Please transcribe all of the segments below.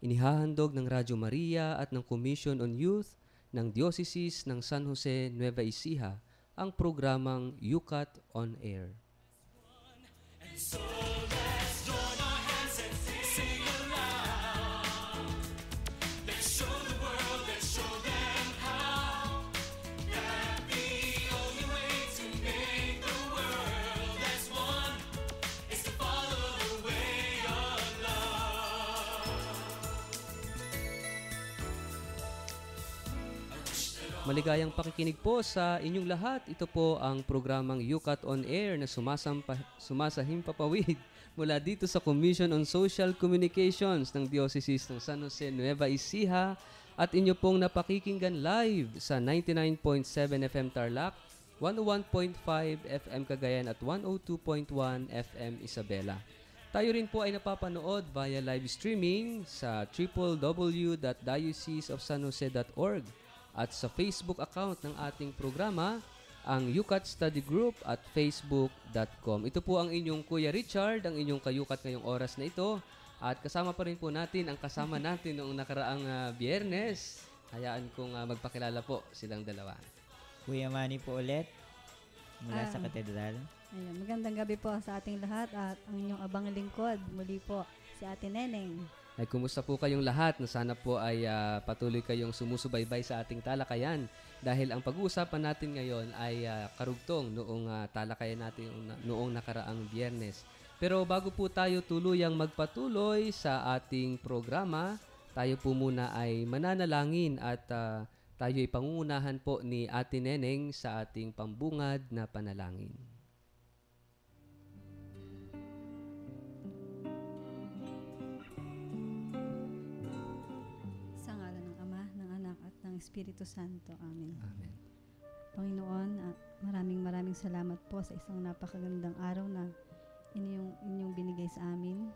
Inihahandog ng Radyo Maria at ng Commission on Youth ng Diocese ng San Jose, Nueva Ecija ang programang Yukat on Air. So let's join our hands and sing aloud. Let's show the world, let's show them how. That the only way to make the world as one is to follow the way of love. Maligayang pakikinig po sa inyong lahat. Ito po ang programang Yukat on Air na sumasahimpapawid mula dito sa Commission on Social Communications ng Diocese ng San Jose, Nueva Ecija at inyo pong napakikinggan live sa 99.7 FM Tarlac, 101.5 FM Cagayan at 102.1 FM Isabela. Tayo rin po ay napapanood via live streaming sa www.dioceseofsanjose.org at sa Facebook account ng ating programa, ang Yukat Study Group at facebook.com. Ito po ang inyong Kuya Richard, ang inyong kayukat ngayong oras na ito. At kasama pa rin po natin ang kasama natin noong nakaraang Biyernes. Hayaan kong magpakilala po silang dalawa. Kuya Manny po ulit mula sa katedral. Ayan, magandang gabi po sa ating lahat at ang inyong abang lingkod muli po si Ate Neneng. Ay, kumusta po kayong lahat? Na sana po ay patuloy kayong sumusubaybay sa ating talakayan dahil ang pag-uusapan natin ngayon ay karugtong noong talakayan natin noong nakaraang Biyernes. Pero bago po tayo tuluyang magpatuloy sa ating programa, tayo po muna ay mananalangin at tayo ay pangungunahan po ni Ate Neneng sa ating pambungad na panalangin. Espiritu Santo. Amen. Amen. Panginoon, maraming salamat po sa isang napakagandang araw na inyong binigay sa amin.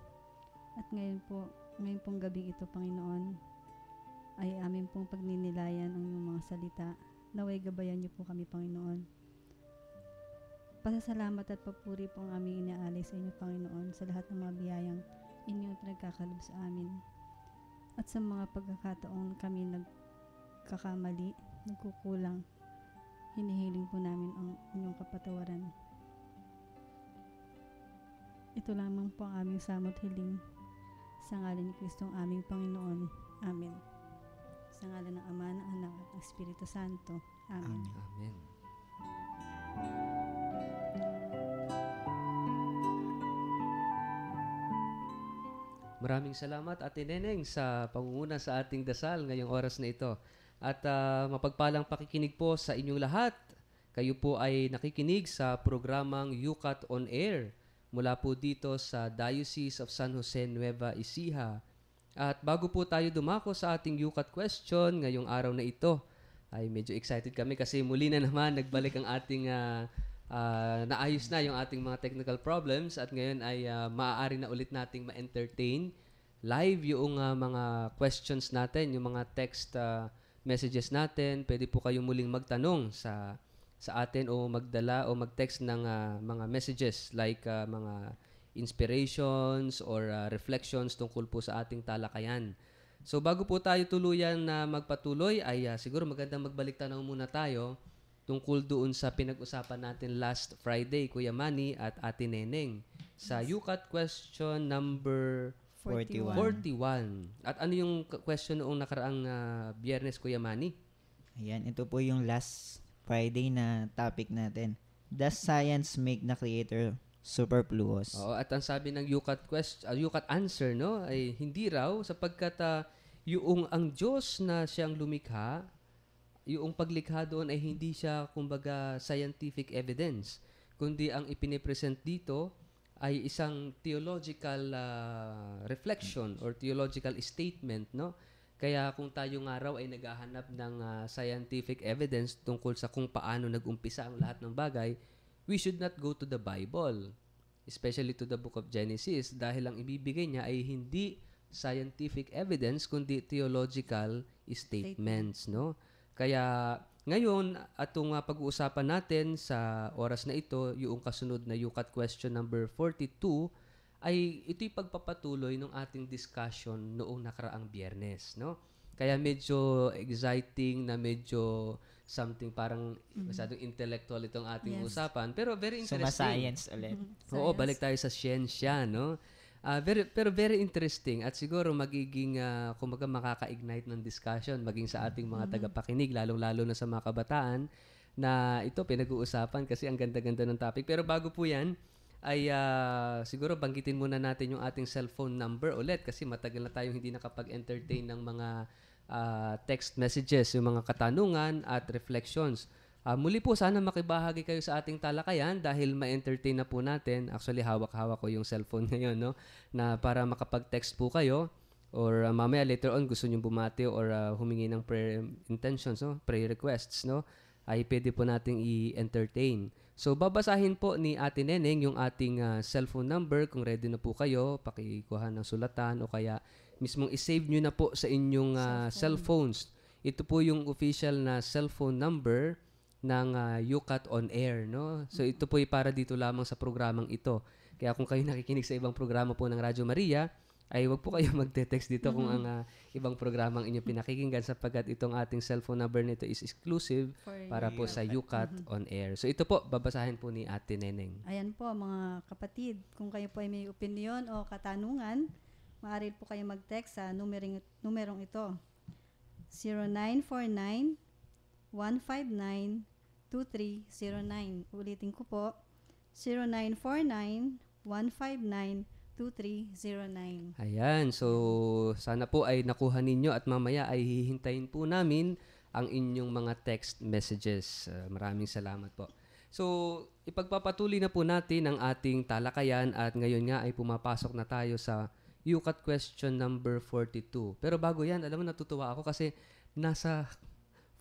At ngayon pong gabing ito, Panginoon, ay amin pong pagninilayan ang inyong mga salita. Naway gabayan niyo po kami, Panginoon. Pasasalamat at papuri po ang aming inaalay sa inyo, Panginoon, sa lahat ng mga biyayang inyong pinagkakalob sa amin. At sa mga pagkakataon kami nagkakamali, nagkukulang, hinihiling po namin ang inyong kapatawaran. Ito lamang po ang aming samot hiling sa ngalan ni Kristong aming Panginoon. Amen. Sa ngalan ng Ama, ng Anak at ng Espiritu Santo. Amen. Amen. Maraming salamat Ate Neneng sa pangunguna sa ating dasal ngayong oras na ito. At mapagpalang pakikinig po sa inyong lahat. Kayo po ay nakikinig sa programang Yukat on Air mula po dito sa Diocese of San Jose, Nueva Ecija. At bago po tayo dumako sa ating Yukat question ngayong araw na ito, ay medyo excited kami kasi muli na naman nagbalik ang ating naayos na yung ating mga technical problems at ngayon ay maaari na ulit nating ma-entertain live yung mga questions natin, yung mga text messages natin. Pwede po kayo muling magtanong sa atin o magdala o mag-text ng mga messages like mga inspirations or reflections tungkol po sa ating talakayan. So bago po tayo tuluyan na magpatuloy ay siguro magandang magbalik tanaw muna tayo tungkol doon sa pinag-usapan natin last Friday, Kuya Manny at Ate Neneng, sa Yukat question number 41. At ano yung question noong nakaraang Biyernes, Kuya Manny? Ayan, ito po yung last Friday na topic natin. Does science make the creator superfluous? Oo, at ang sabi ng Yukat answer, no, ay hindi raw sapagkat yung ang Diyos na siyang lumikha, yung paglikha doon ay hindi siya kumbaga scientific evidence, kundi ang ipinipresent dito ay isang theological reflection or theological statement, no? Kaya kung tayo nga raw ay naghahanap ng scientific evidence tungkol sa kung paano nag-umpisa ang lahat ng bagay, we should not go to the Bible, especially to the book of Genesis, dahil ang ibibigay niya ay hindi scientific evidence kundi theological statements, no? Kaya ngayon, atong pag-uusapan natin sa oras na ito, yung kasunod na Yukat question number 42, ay ito'y pagpapatuloy ng ating discussion noong nakaraang Biyernes, no? Kaya medyo exciting na medyo something parang masyadong intellectual itong ating Yes. usapan, pero very interesting. Suma-science ulit. Oo, Science. balik tayo sa siyensya, no? Pero very interesting at siguro magiging kumbaga makaka-ignite ng discussion maging sa ating mga tagapakinig, lalong-lalo na sa mga kabataan na ito pinag-uusapan kasi ang ganda-ganda ng topic. Pero bago po 'yan, ay siguro banggitin muna natin yung ating cellphone number ulit kasi matagal na tayong hindi nakapag-entertain ng mga text messages, yung mga katanungan at reflections. Muli po, sana makibahagi kayo sa ating talakayan dahil ma-entertain na po natin. Actually, hawak-hawak ko yung cellphone ngayon, no? Na para makapag-text po kayo or mamaya later on gusto nyo bumati or humingi ng prayer intentions, no? Prayer requests, no? Ay pwede po nating i-entertain. So, babasahin po ni Ate Neneng yung ating cellphone number. Kung ready na po kayo, pakikuha ng sulatan o kaya mismong isave nyo na po sa inyong cellphones. Ito po yung official na cellphone number ng UCAT on Air, no? So, ito po ay para dito lamang sa programang ito. Kaya kung kayo nakikinig sa ibang programa po ng Radyo Maria, ay wag po kayo magte-text dito kung ang ibang programang inyong pinakikinggan sapagkat itong ating cellphone number nito is exclusive para po sa UCAT on Air. So ito po, babasahin po ni Ate Neneng. Ayan po mga kapatid, kung kayo po ay may opinion o katanungan, maaari po kayo mag-text sa numerong ito. 0949-159-2309. Ulitin ko po, 0949-159-2309. Ayan, so sana po ay nakuha ninyo at mamaya ay hihintayin po namin ang inyong mga text messages. Maraming salamat po. So, ipagpapatuloy na po natin ang ating talakayan at ngayon nga ay pumapasok na tayo sa UCAT question number 42. Pero bago yan, alam mo, natutuwa ako kasi nasa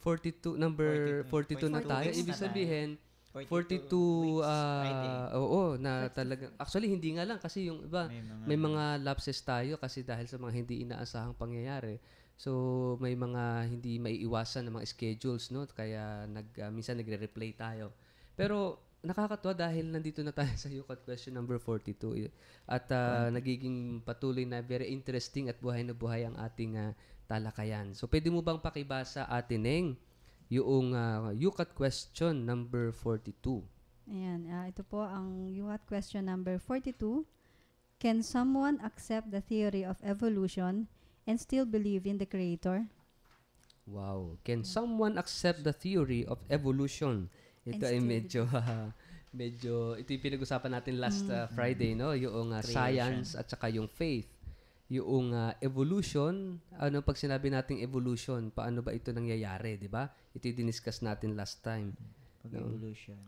42, number 42 na tayo. 42 Ibig na tayo. sabihin, 42 weeks Friday. oo na talaga actually hindi nga lang kasi yung iba may mga lapses tayo kasi dahil sa mga hindi inaasahang pangyayari, so may mga hindi maiiwasan na mga schedules, no, kaya minsan nagre-replay tayo, pero nakakatuwa dahil nandito na tayo sa UCAT question number 42 at nagiging patuloy na very interesting at buhay na buhay ang ating talakayan. So pwede mo bang pakibasa, Ate Neng, yung UCAT question number 42. Ayan, ito po ang UCAT question number 42. Can someone accept the theory of evolution and still believe in the Creator? Wow. Can someone accept the theory of evolution? Ito ay still medyo ito yung pinag-usapan natin last Friday, no? Yung Creation. science at saka yung faith. Yung evolution, pag sinabi nating evolution, paano ba ito nangyayari, di ba? Ito yung diniscuss natin last time. Pag-evolution.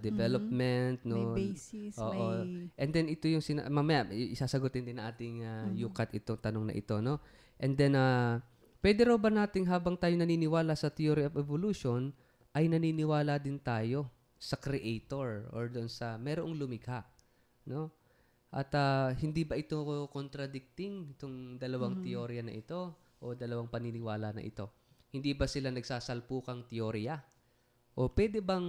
Development, no? May basis, Oo. may... And then ito yung mamaya isasagutin din na ating UCAT itong tanong na ito, no? And then pwede raw ba nating habang tayo naniniwala sa theory of evolution ay naniniwala din tayo sa creator or doon sa merong lumikha, no? At hindi ba ito contradicting itong dalawang teorya na ito o dalawang paniniwala na ito? Hindi ba sila nagsasalpukang teorya? O pwede bang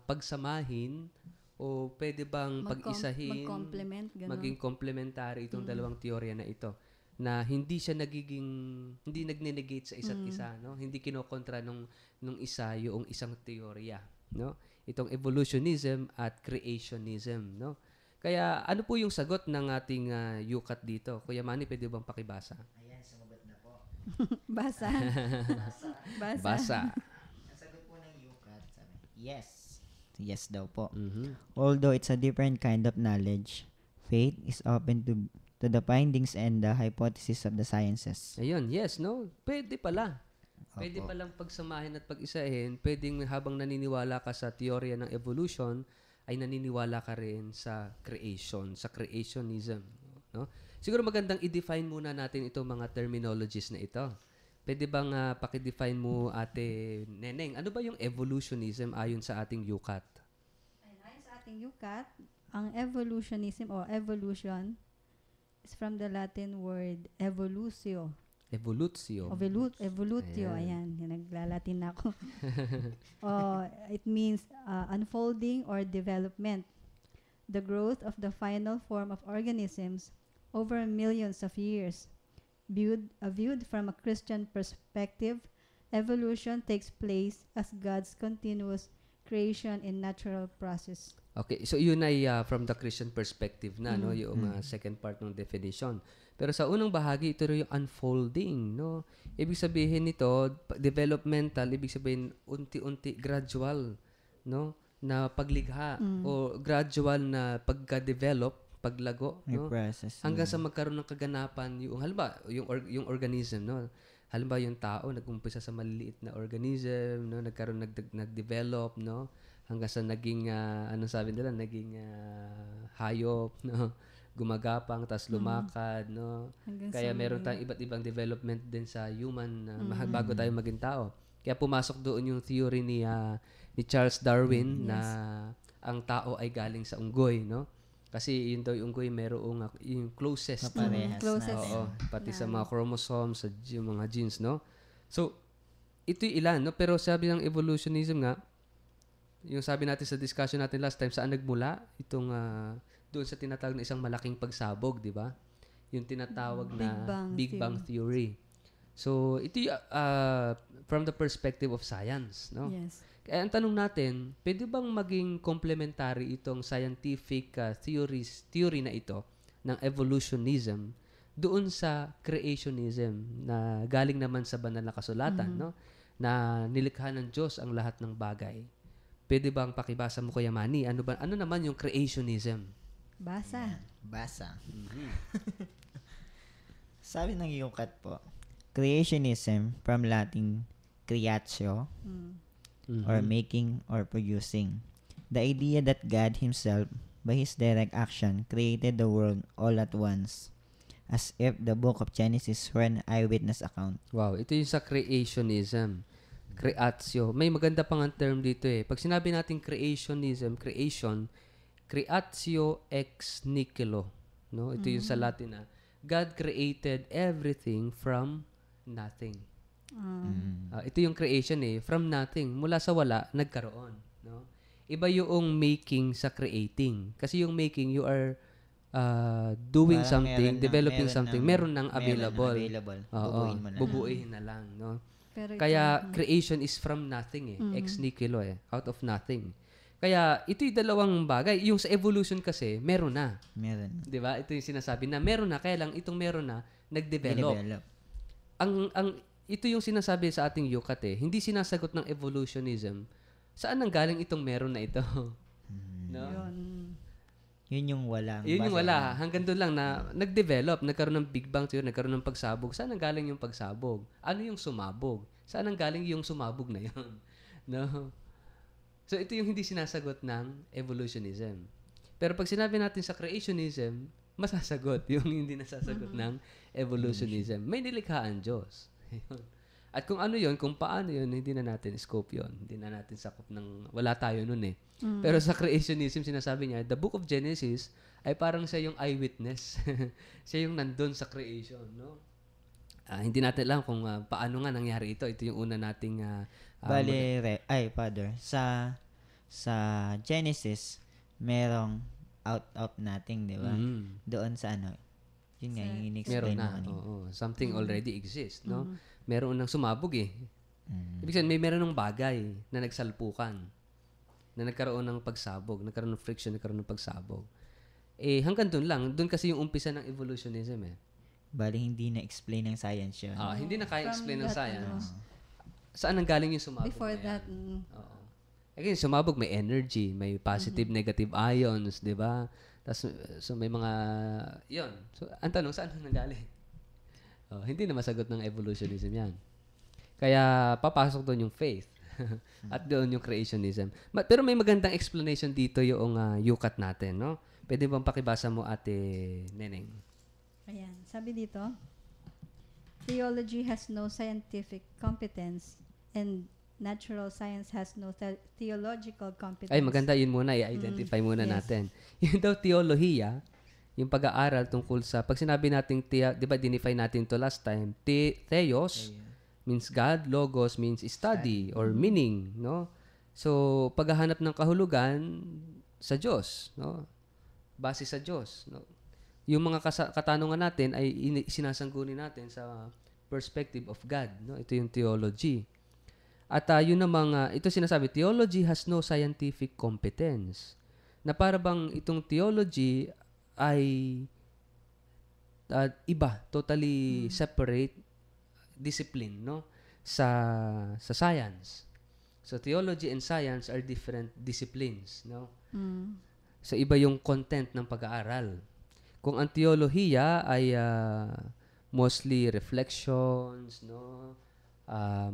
pagsamahin o pwede bang pag-isahin, mag-complement, ganun. maging complementary itong dalawang teorya na ito? Na hindi siya hindi nagne-negate sa isa't isa, no? Hindi kinokontra nung isa yung isang teorya, no? Itong evolutionism at creationism, no? Kaya ano po yung sagot ng ating UCAT dito? Kuya Manny, pwede bang pakibasa? Ayan, sumagot na po. Basa. Basa. Basa. Ang sagot po ng UCAT, sabi, yes. Yes daw po. Mhm. Although it's a different kind of knowledge, faith is open to the findings and the hypothesis of the sciences. Ayun, yes, no? Pwede pala. Pwede Opo. palang pagsamahin at pag-isahin. Pwedeng habang naniniwala ka sa teorya ng evolution, ay naniniwala ka rin sa creation, sa creationism, no? Siguro magandang i-define muna natin itong mga terminologies na ito. Pwede bang paki-define mo, Ate Neneng, ano ba yung evolutionism ayon sa ating UCAT? Ayon sa ating UCAT, ang evolutionism o evolution is from the Latin word evolutio. Evolutio. Evolutio, ayan. Naglalatin na ako. It means unfolding or development. the growth of the final form of organisms over millions of years. Viewed from a Christian perspective, evolution takes place as God's continuous creation in natural process. Okay, so yun ay from the Christian perspective na, no, Mm. yung second part ng definition. Pero sa unang bahagi, ito rin yung unfolding, no? Ibig sabihin nito, developmental, ibig sabihin unti-unti, gradual, no? Na paglikha o gradual na pagka-develop, paglago, May no? process. Hanggang sa magkaroon ng kaganapan yung halimbawa yung organism, no, halimbawa yung tao nag-umpisa sa maliliit na organism, no, nag-develop, no, hanggang sa naging anong sabi nila, naging hayop, no, gumagapang tas lumakad, no. Hanggang Kaya sa meron maging- tayong iba't ibang development din sa human bago tayo maging tao. Kaya pumasok doon yung theory ni Charles Darwin na ang tao ay galing sa unggoy, no? Kasi yun daw yung unggoy merong yung closest. Kaparehas Closest. natin. Oo, pati sa mga chromosomes, sa yung mga genes, no? So, ito yung ilan, no? Pero sabi ng evolutionism nga, yung sabi natin sa discussion natin last time, saan nagmula? Itong, doon sa tinatawag na isang malaking pagsabog, di ba? Yung tinatawag na Big Bang Theory. So, ito yung, from the perspective of science, no? Yes. Kaya ang tanong natin, pwede bang maging complementary itong scientific theory na ito ng evolutionism doon sa creationism na galing naman sa banal na kasulatan, no? Na nilikha ng Diyos ang lahat ng bagay. Pwede bang pakibasa mo, Kuya Manny? Ano naman yung creationism? Basa. Basa. Sabi ng Yucat po, creationism from Latin creatio or making or producing. The idea that God himself, by his direct action, created the world all at once, as if the book of Genesis were an eyewitness account. Wow, ito yung sa creationism. Creatio. May maganda pang ang term dito eh. Pag sinabi natin creationism, creatio ex nihilo. No? Ito yung sa Latin na God created everything from nothing. Ito yung creation eh. From nothing. Mula sa wala, nagkaroon. No? Iba yung making sa creating. Kasi yung making, you are doing Parang something, developing something. Meron nang meron available. Oo, Bubuin mo na. bubuuin na lang. No? Pero Kaya creation is from nothing eh. Ex nihilo eh. Out of nothing. Kaya ito'y dalawang bagay. Yung sa evolution kasi, meron na. Meron. 'Di ba? Ito yung sinasabi na meron na, kaya lang itong meron na, nag-develop. Develop. Ito yung sinasabi sa ating Yucat eh. Hindi sinasagot ng evolutionism. Saan nang galing itong meron na ito? No? yun. Yun yung walang. Yun yung base. wala. Hanggang doon lang na nag-develop, nagkaroon ng Big Bang Theory, nagkaroon ng pagsabog. Saan nang galing yung pagsabog? Ano yung sumabog? Saan nang galing yung sumabog na yun? No? So, ito yung hindi sinasagot ng evolutionism. Pero pag sinabi natin sa creationism, masasagot yung hindi nasasagot ng evolutionism. May nilikhaan Diyos. Ayun. At kung ano yun, kung paano yun, hindi na natin scope yun. Hindi na natin sakop ng, wala tayo nun eh. Pero sa creationism, sinasabi niya, the book of Genesis ay parang siya yung eyewitness. Siya yung nandun sa creation, no? Hindi natin alam kung paano nga nangyari ito. Ito yung una nating Father, sa Genesis, merong out of nothing, di ba? Doon sa ano, yun nga, yung meron in-explain mo na. kanina. Oo. Something already exists, no? Meron nang sumabog eh. Ibig sabihin, meron ng bagay na nagsalpukan, na nagkaroon ng pagsabog, nagkaroon ng friction, nagkaroon ng pagsabog. Eh, hanggang doon lang. Doon kasi yung umpisa ng evolutionism eh. Bali, hindi na-explain ng science yun. Hindi na kaya From explain ng that, science. Saan ang galing yung sumabog Before na yan? that, Oo. Again, sumabog, may energy, may positive, negative ions, di ba? Tapos, so may mga, yun. So, ang tanong, saan ang nanggaling? Hindi na masagot ng evolutionism yan. Kaya, papasok doon yung faith. At doon yung creationism. Pero may magandang explanation dito yung Yucat natin, no? Pwede bang pakibasa mo, Ate Neneng? ayan, sabi dito, theology has no scientific competence and natural science has no theological competence. Ay, maganda yun muna. I-identify muna yes. natin. Yun daw, theolohiya, yung pag-aaral tungkol sa, pag sinabi natin, di ba, dinefine natin to last time, theos means God, logos means study or meaning, no? So, paghahanap ng kahulugan sa Diyos, no? base sa Diyos. No? Yung mga katanungan natin ay sinasangguni natin sa perspective of God. No? Ito yung theology. At yun namang, ito sinasabi, theology has no scientific competence. Na para bang itong theology ay iba, totally separate discipline, no? Sa science. So theology and science are different disciplines, no? So iba yung content ng pag-aaral. Kung ang teolohiya ay mostly reflections, no?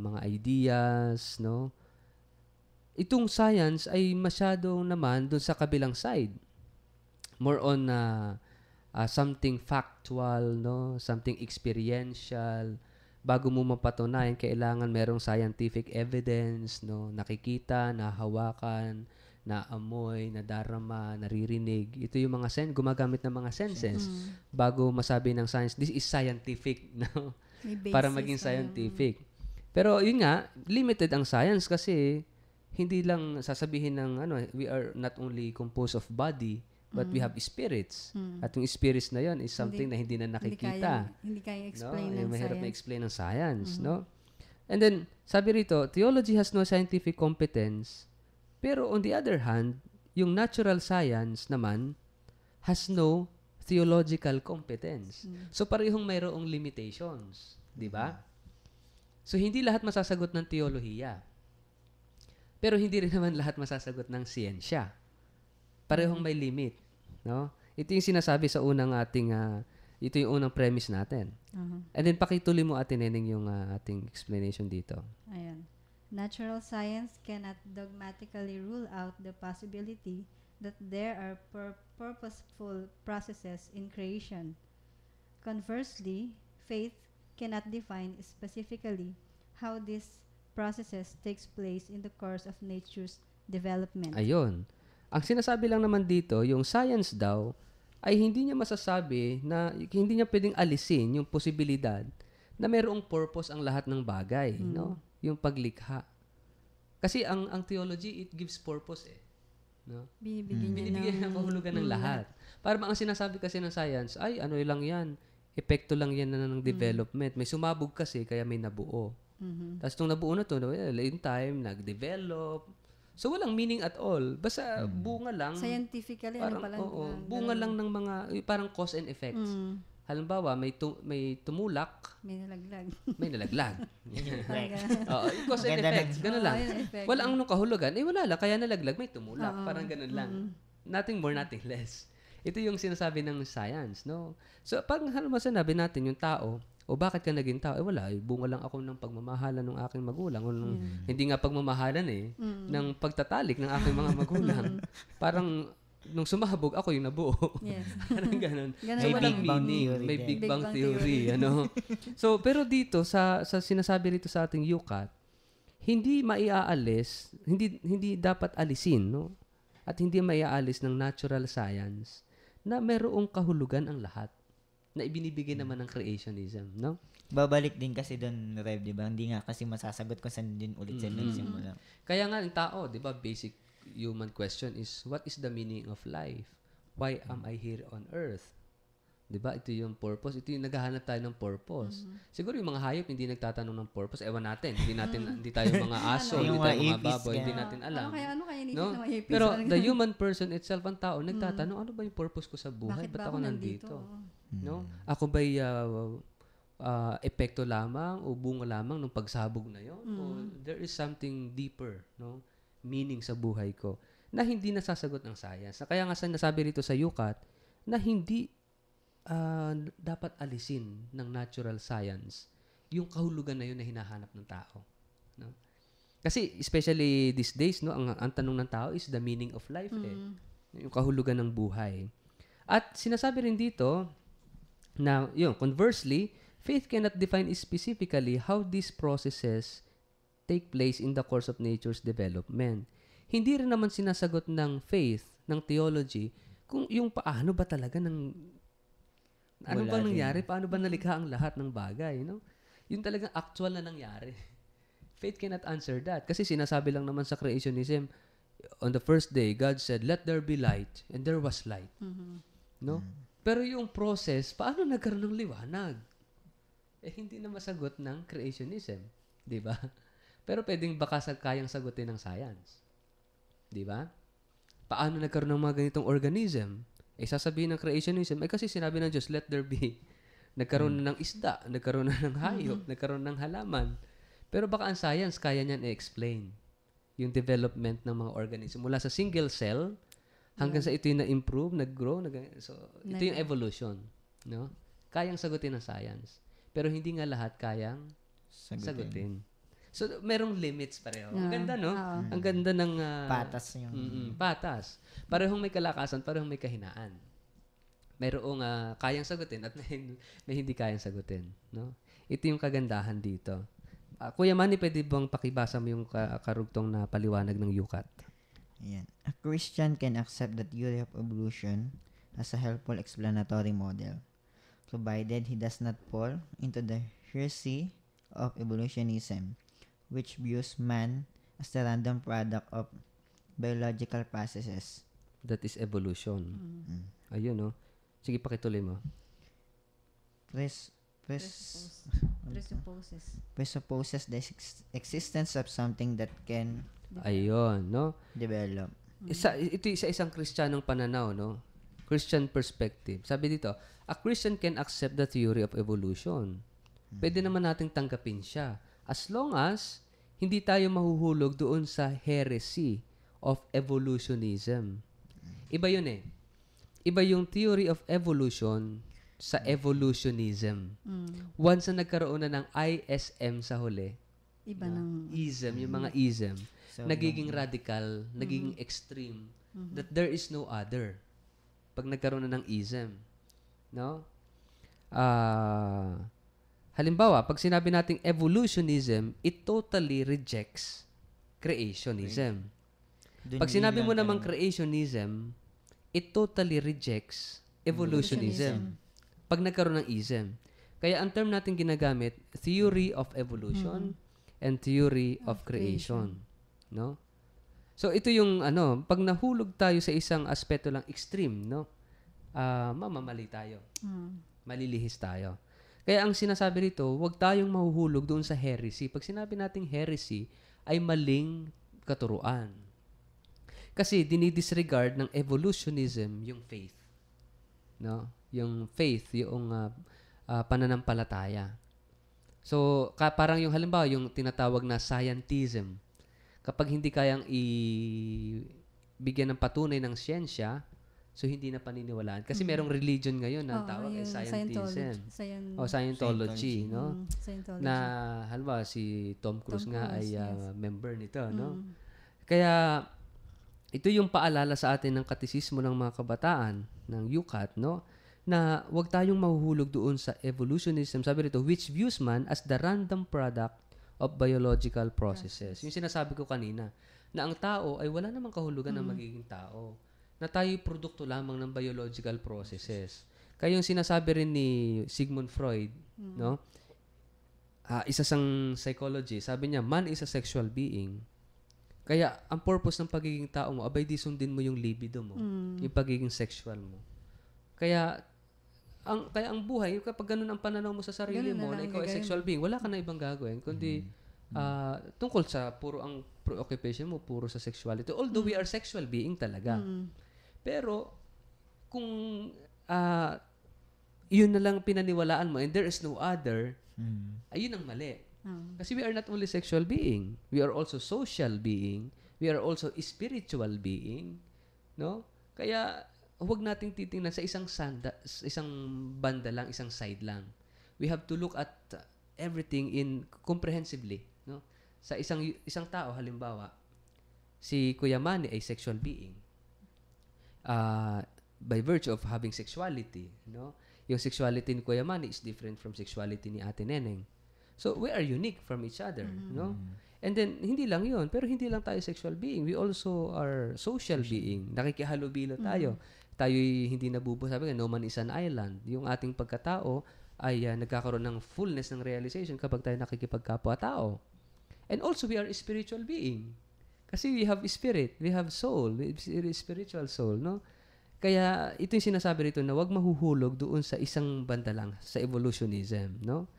Mga ideas, no? Itong science ay masyadong naman dun sa kabilang side. More on something factual, no? Something experiential. Bago mo mapatunayan, kailangan merong scientific evidence, no? Nakikita, nahawakan, naamoy, nadarama, naririnig. Ito yung mga gumagamit ng mga senses bago masabi ng science, this is scientific, no? May basis Para maging scientific. Pero yun nga, limited ang science kasi hindi lang sasabihin ng we are not only composed of body, but we have spirits. At yung spirits na yon is something na hindi na nakikita. Hindi kaya explain No? ng Mahirap science. na-explain ng science, no? And then, sabi rito, theology has no scientific competence, pero on the other hand, yung natural science naman has no theological competence. So, parehong mayroong limitations. Di ba? So, hindi lahat masasagot ng teolohiya. Pero hindi rin naman lahat masasagot ng siyensya. Parehong may limit. No? Ito yung sinasabi sa unang ating, ito yung unang premise natin. And then, pakituloy mo Ate Neneng yung ating explanation dito. Ayan. Natural science cannot dogmatically rule out the possibility that there are purposeful processes in creation. Conversely, faith cannot define specifically how these processes takes place in the course of nature's development. Ayun. Ang sinasabi lang naman dito, yung science daw, ay hindi niya masasabi na, hindi niya pwedeng alisin yung posibilidad na mayroong purpose ang lahat ng bagay, no? Yung paglikha. Kasi ang theology, it gives purpose no? Binibigyan Binibigyan ng kahulugan ng lahat. Para bang ang sinasabi kasi ng science, ay ano lang yan, epekto lang yan ng development. May sumabog kasi, kaya may nabuo. Tapos itong nabuo na to, in time, nag-develop. So, walang meaning at all. Basta bunga lang. Scientifically, Parang, ano pala? bunga lang ng mga, parang cause and effects. Halimbawa, may tumulak, May nalaglag. may nalaglag. Correct. Oo, yung cause and Ganda effects, ganun lang. yun, effect. Wala ang kahulugan, wala lang, kaya nalaglag, may tumulak. Parang ganun lang. Nothing more, nothing less. Ito yung sinasabi ng science, no? So, pag halimbawa sinabi natin yung tao, o bakit ka naging tao? Wala, bunga lang ako ng pagmamahalan ng aking magulang. O hindi nga pagmamahalan ng pagtatalik ng aking mga magulang. Parang, nung sumabog, ako yung nabuo. Yes. Parang ganun. Ganun So, May walang Big Bang meaning. theory May din. Big Big Bang Bang theory. So, pero dito, sa sinasabi rito sa ating yukat, hindi maiaalis, hindi dapat alisin, no? At hindi maiaalis ng natural science na mayroong kahulugan ang lahat na ibinibigay naman ng creationism, no? Babalik din kasi doon, Rev, di ba? Hindi nga kasi masasagot kung saan din ulit siya nagsimula. Kaya nga ang tao, 'di ba, basic human question is what is the meaning of life? Why am I here on earth? 'Di ba? Ito yung purpose. Ito yung naghahanap tayo ng purpose. Siguro yung mga hayop hindi nagtatanong ng purpose. Ewan natin. Hindi tayo mga aso, hindi Yung tayo mga mga apis, baboy, hindi ganun. natin alam. Ano kaya inisip No? ng mga hippies? Pero Parang the ganun. human person itself, ang tao, nagtatanong, ano ba yung purpose ko sa buhay? Bakit Ba't ba ako ako nandito? nandito? No? Ako ba'y epekto lamang o bunga lamang ng pagsabog na yon? O there is something deeper, no? Meaning sa buhay ko na hindi nasasagot ng science. Kaya nga nasabi rito sa yukat na hindi dapat alisin ng natural science yung kahulugan na yun na hinahanap ng tao. No? Kasi especially these days, no, ang tanong ng tao is the meaning of life. Yung kahulugan ng buhay. At sinasabi rin dito na, conversely, faith cannot define specifically how these processes take place in the course of nature's development. Hindi rin naman sinasagot ng faith, ng theology, kung yung paano ba talaga ano Wala ba din. nangyari? Paano ba nalikha ang lahat ng bagay? No? Yung talagang actual na nangyari. Faith cannot answer that. Kasi sinasabi lang naman sa creationism, on the first day, God said, "Let there be light," and there was light. No? Pero yung process, paano nagkaroon ng liwanag? Hindi na masagot ng creationism. Di ba? Pero pwedeng baka kayang sagutin ng science. Di ba? Paano nagkaroon ng mga ganitong organism? Sasabihin ng creationism, kasi sinabi ng Diyos, let there be. Nagkaroon na ng isda, nagkaroon na ng hayop, nagkaroon ng halaman. Pero baka ang science, kaya niyan i-explain yung development ng mga organism. Mula sa single cell, hanggang sa ito yung na-improve, nag-grow. So, ito yung evolution. No? Kayang sagutin ng science. Pero hindi nga lahat kayang sagutin. So, merong limits pareho. Ang ganda, no? Ang ganda ng... Patas yung... patas. Parehong may kalakasan, parehong may kahinaan. Merong kayang sagutin at may hindi kayang sagutin. No? Ito yung kagandahan dito. Kuya Manny, pwede bang pakibasa mo yung karugtong na paliwanag ng yukat? Ayan. A Christian can accept the theory of evolution as a helpful explanatory model, provided he does not fall into the heresy of evolutionism, which views man as the random product of biological processes. That is evolution. Ayun, no? Sige, pakituloy mo. Presupposes the existence of something that can Ayun, no? develop. Ito isang Kristiyanong pananaw, no? Christian perspective. Sabi dito, a Christian can accept the theory of evolution. Pwede naman nating tanggapin siya. As long as hindi tayo mahuhulog doon sa heresy of evolutionism. Iba yun eh. Iba yung theory of evolution sa evolutionism. Once na nagkaroon na ng ISM sa huli, Iba ng... ism, yung mga ism, So, nagiging radical, nagiging extreme, that there is no other. Pag nagkaroon na ng ism. No? Halimbawa, pag sinabi nating evolutionism, it totally rejects creationism. Pag sinabi mo namang creationism, it totally rejects evolutionism. Pag nagkaroon ng ism. Kaya ang term natin ginagamit, theory of evolution and theory of creation. No? So, ito yung, pag nahulog tayo sa isang aspeto lang extreme, no? Mamamali tayo. Malilihis tayo. Kaya ang sinasabi rito, huwag tayong mahuhulog doon sa heresy. Pag sinabi nating heresy, ay maling katuruan. Kasi dinidisregard ng evolutionism yung faith. No? Yung faith, yung pananampalataya. So, parang yung halimbawa, yung tinatawag na scientism. Kapag hindi kayang bigyan ng patunay ng siyensya, so hindi na paniniwalaan. Kasi merong religion ngayon na tawag ay scientism. Scientology, no? Scientology. Na, halimbawa, si Tom Cruise nga ay yes. member nito, no? Kaya, ito yung paalala sa atin ng katisismo ng mga kabataan, ng UCAT, no? Na huwag tayong mahuhulog doon sa evolutionism. Sabi rito, which views man as the random product of biological processes. Yung sinasabi ko kanina, na ang tao ay wala namang kahulugan ng magiging tao. Na tayo'y produkto lamang ng biological processes. Kaya yung sinasabi rin ni Sigmund Freud, no? Isa sang psychologist, sabi niya, man is a sexual being. Kaya ang purpose ng pagiging tao mo, abay di sundin mo yung libido mo, yung pagiging sexual mo. Kaya ang buhay, kapag ganun ang pananaw mo sa sarili mo, na ikaw ay sexual being, wala ka na ibang gagawin, kundi tungkol sa ang preoccupation mo, puro sa sexuality. Although we are sexual being talaga. Pero, kung yun na lang pinaniwalaan mo and there is no other, ayun ang mali. Kasi we are not only sexual being, we are also social being, we are also spiritual being, no? Kaya huwag nating titingnan sa isang banda lang, isang side lang. We have to look at everything comprehensively, no? Sa isang tao halimbawa, si Kuya Manny ay sexual being. By virtue of having sexuality, no? Yung sexuality ni Kuya Manny is different from sexuality ni Ate Neneng. So, we are unique from each other, no? And then, hindi lang yun, pero hindi lang tayo sexual being. We also are social being. Nakikihalubilo tayo. Tayo'y hindi nabubuhay. Sabi nga, no man is an island. Yung ating pagkatao ay nagkakaroon ng fullness ng realization kapag tayo nakikipagkapwa-tao. And also, we are a spiritual being. Kasi we have spirit, we have soul, spiritual soul, no? Kaya ito yung sinasabi rito na wag mahuhulog doon sa isang banda lang, sa evolutionism, no?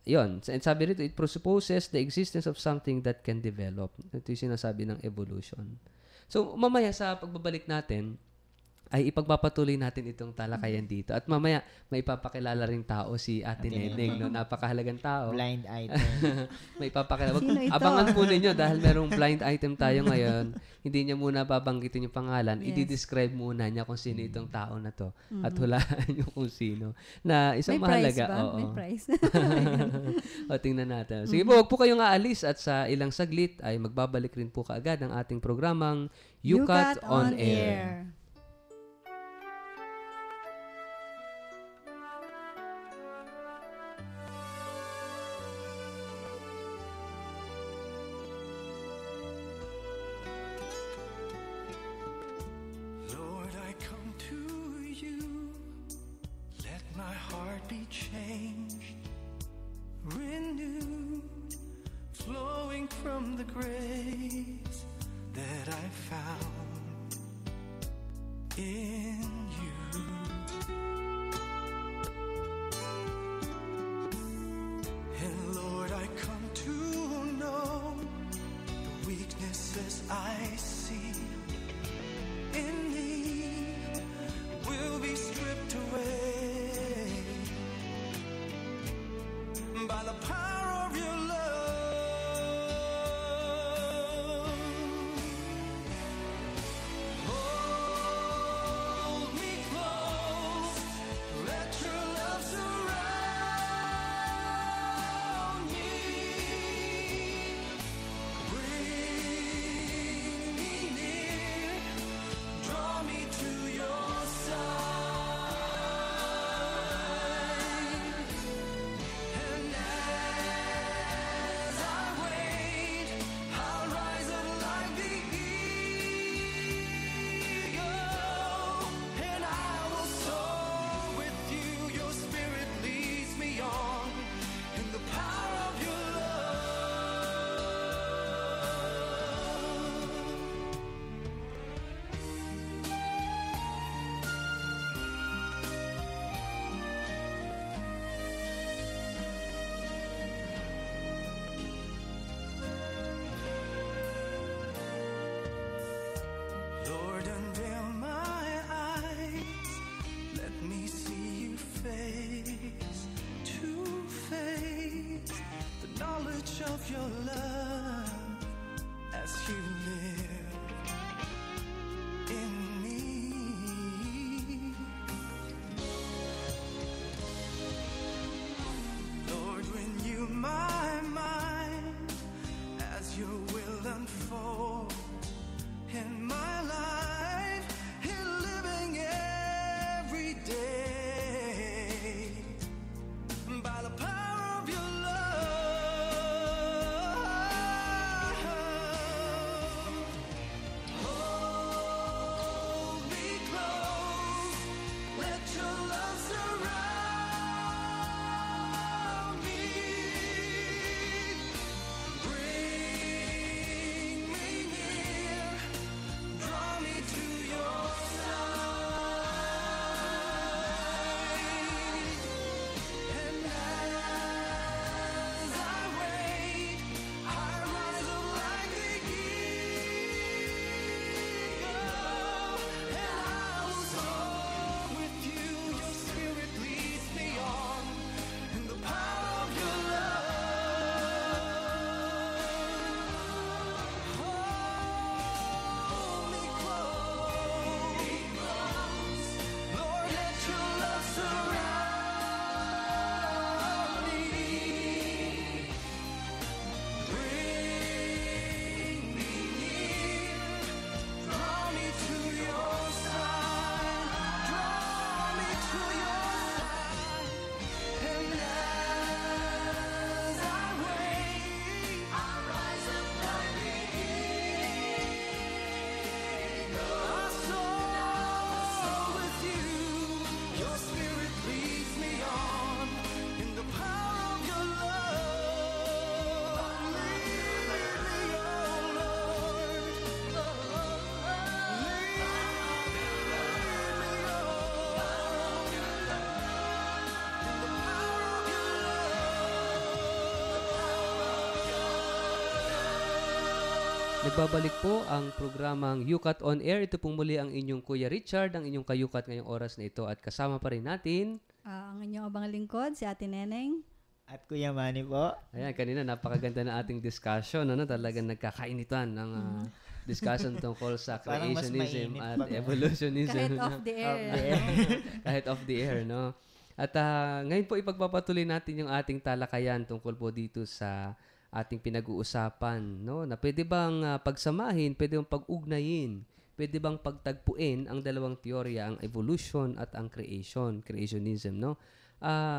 Yun, sabi rito, it presupposes the existence of something that can develop. Ito yung sinasabi ng evolution. So, mamaya sa pagbabalik natin, ay ipagpapatuloy natin itong talakayan dito. At mamaya, may ipapakilala ring tao si Ate Neneng, no? Napakahalagang tao. Blind item. May ipapakilala. Sino ito? Abangan po ninyo dahil merong blind item tayo ngayon. Hindi niya muna babanggitin yung pangalan. Yes. I-describe muna niya kung sino itong tao na to. At hulaan niyo kung sino. Na isang May prize mahalaga. ba? Oo. May prize. O, tingnan natin. Sige po, wag po kayong aalis at sa ilang saglit ay magbabalik rin po kaagad ang ating programang Yukat on Air. Lord, I come to you. Let my heart be changed, renewed, flowing from the grace that I found in you. And Lord, I come to know the weaknesses I see in me will be stripped away by the power of your love. Hold me close, let your love surround me. Bring me near, draw me to your side. And as I wait, I'll rise up like the eagle, and I will soar with you. Your spirit leads me on in the power of your love. Lord, unveil my eyes. Let me see you face to face. The knowledge of your love as you live in me. Lord, renew my mind as your will unfolds in my life, in living every day by the power of your love. Hold me close, let your love surround me. Bring me Nagbabalik po ang programang Yukat on Air. Ito pong muli ang inyong Kuya Richard, ang inyong kayukat ngayong oras na ito. At kasama pa rin natin. Ang inyong abang lingkod, si Ate Neneng. At Kuya Manny po. Ayan, kanina napakaganda na ating discussion. Ano? Talagang nagkakainitan ng discussion tungkol sa Parang mas creationism mainit at pa. evolutionism. Kahit off the air. Kahit off the air, no? At ngayon po ipagpapatuloy natin yung ating talakayan tungkol po dito sa ating pinag-uusapan, no? Na pwede bang pagsamahin, pwede bang pag-ugnayin, pwede bang pagtagpuin ang dalawang teorya, ang evolution at ang creationism, no?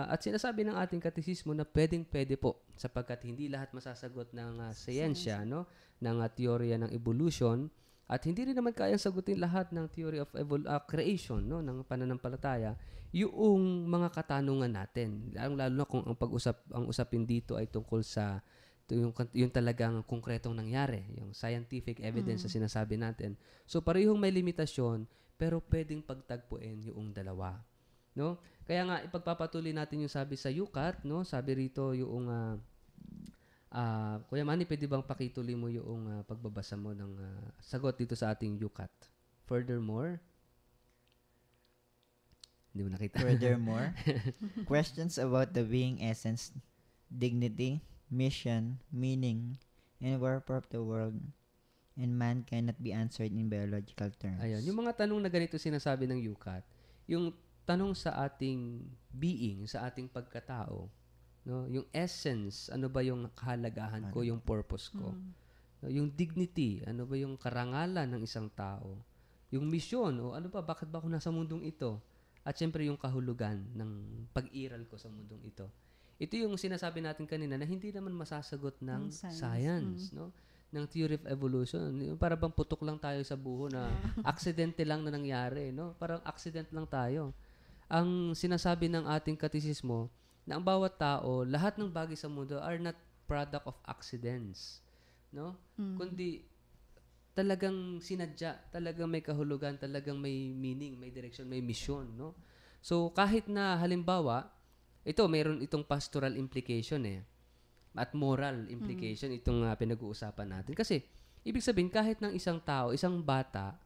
At sinasabi ng ating katekismo na pwedeng-pwede po sapagkat hindi lahat masasagot ng siyensya, no? Ng teorya ng evolution at hindi rin naman kayang sagutin lahat ng theory of creation, no? Ng pananampalataya, yung mga katanungan natin. Lalo na kung ang usapin dito ay tungkol sa yung talagang konkretong nangyari, yung scientific evidence na sinasabi natin. So parehong may limitasyon pero pwedeng pagtagpuin yung dalawa, no? Kaya nga ipagpapatuloy natin yung sabi sa Yukat, no? Sabi rito yung Kuya Manny, pwede bang pakituloy mo yung pagbabasa mo ng sagot dito sa ating Yukat? Furthermore, hindi mo nakita. Furthermore, questions about the being essence, dignity, mission, meaning, and wherefore of the world and man cannot be answered in biological terms. Ayun, yung mga tanong na ganito sinasabi ng Yukat, yung tanong sa ating being, sa ating pagkatao, no? Yung essence, ano ba yung kahalagahan ko, yung purpose ko? No? Yung dignity, ano ba yung karangalan ng isang tao? Yung mission, o ano ba, bakit ba ako nasa mundong ito? At syempre yung kahulugan ng pag-iral ko sa mundong ito. Ito yung sinasabi natin kanina na hindi naman masasagot ng science, no? Ng theory of evolution. Yung para bang putok lang tayo sa buho na aksidente lang na nangyari, no? Parang accident lang tayo. Ang sinasabi ng ating katekismo na ang bawat tao, lahat ng bagay sa mundo are not product of accidents, no? Kundi talagang sinadya, talagang may kahulugan, talagang may meaning, may direction, may mission, no? So kahit na halimbawa mayroon itong pastoral implication at moral implication itong pinag-uusapan natin. Kasi, ibig sabihin, kahit ng isang tao, isang bata,